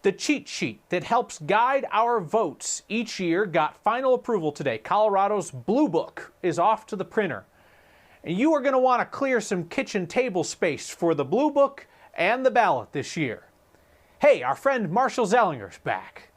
The cheat sheet that helps guide our votes each year got final approval today. Colorado's Blue Book is off to the printer. And you are going to want to clear some kitchen table space for the Blue Book and the ballot this year. Hey, our friend Marshall Zellinger's back.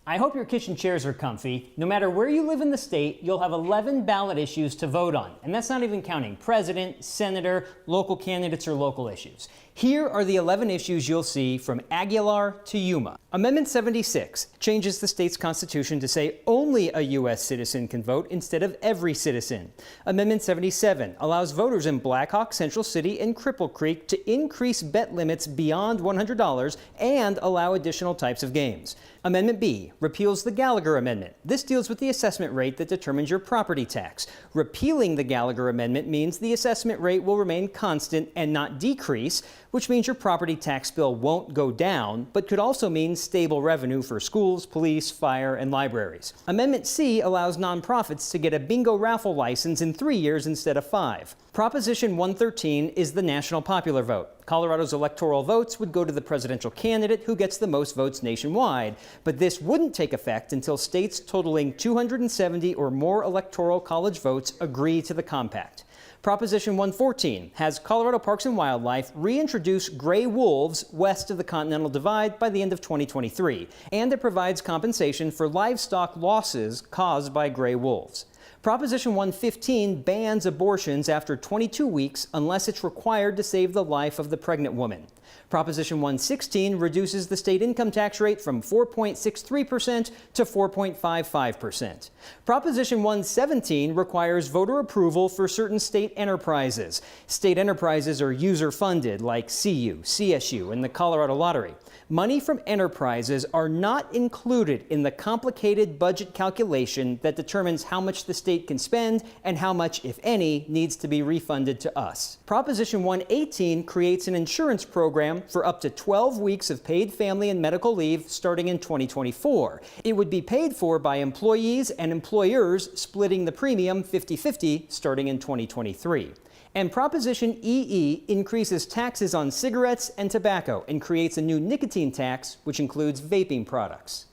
I hope your kitchen chairs are comfy. No matter where you live in the state, you'll have 11 ballot issues to vote on. And that's not even counting president, senator, local candidates, or local issues. Here are the 11 issues you'll see from Aguilar to Yuma. Amendment 76 changes the state's constitution to say only a U.S. citizen can vote instead of every citizen. Amendment 77 allows voters in Blackhawk, Central City, and Cripple Creek to increase bet limits beyond $100 and allow additional types of games. Amendment B repeals the Gallagher Amendment. This deals with the assessment rate that determines your property tax. Repealing the Gallagher Amendment means the assessment rate will remain constant and not decrease, which means your property tax bill won't go down, but could also mean stable revenue for schools, police, fire, and libraries. Amendment C allows nonprofits to get a bingo raffle license in 3 years instead of 5. Proposition 113 is the national popular vote. Colorado's electoral votes would go to the presidential candidate who gets the most votes nationwide, but this wouldn't take effect until states totaling 270 or more electoral college votes agree to the compact. Proposition 114 has Colorado Parks and Wildlife reintroduce gray wolves west of the Continental Divide by the end of 2023, and it provides compensation for livestock losses caused by gray wolves. Proposition 115 bans abortions after 22 weeks unless it's required to save the life of the pregnant woman. Proposition 116 reduces the state income tax rate from 4.63% to 4.55%. Proposition 117 requires voter approval for certain state enterprises. State enterprises are user-funded, like CU, CSU, and the Colorado Lottery. Money from enterprises are not included in the complicated budget calculation that determines how much the state can spend and how much, if any, needs to be refunded to us. Proposition 118 creates an insurance program for up to 12 weeks of paid family and medical leave starting in 2024. It would be paid for by employees and employers, splitting the premium 50-50 starting in 2023. And Proposition EE increases taxes on cigarettes and tobacco and creates a new nicotine tax, which includes vaping products.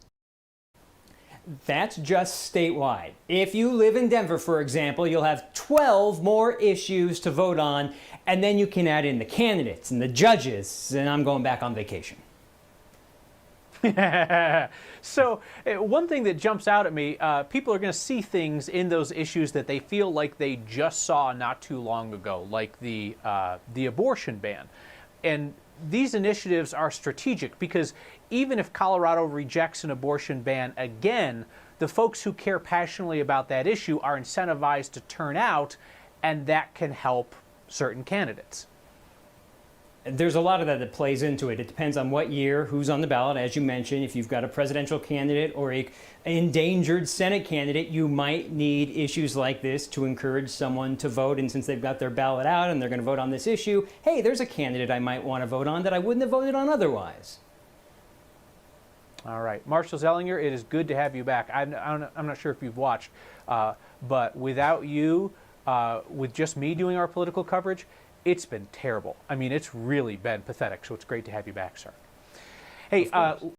That's just statewide. If you live in Denver, for example, you'll have 12 more issues to vote on, and then you can add in the candidates and the judges, and I'm going back on vacation. So one thing that jumps out at me, people are going to see things in those issues that they feel like they just saw not too long ago, like the abortion ban. And these initiatives are strategic because even if Colorado rejects an abortion ban again, the folks who care passionately about that issue are incentivized to turn out, and that can help certain candidates. There's a lot of that plays into it. It depends on what year, who's on the ballot. As you mentioned, if you've got a presidential candidate or an endangered Senate candidate, you might need issues like this to encourage someone to vote. And since they've got their ballot out and they're going to vote on this issue, hey, there's a candidate I might want to vote on that I wouldn't have voted on otherwise. All right. Marshall Zellinger, it is good to have you back. I'm not sure if you've watched, but without you, with just me doing our political coverage, it's been terrible. I mean, it's really been pathetic, so it's great to have you back, sir. Hey,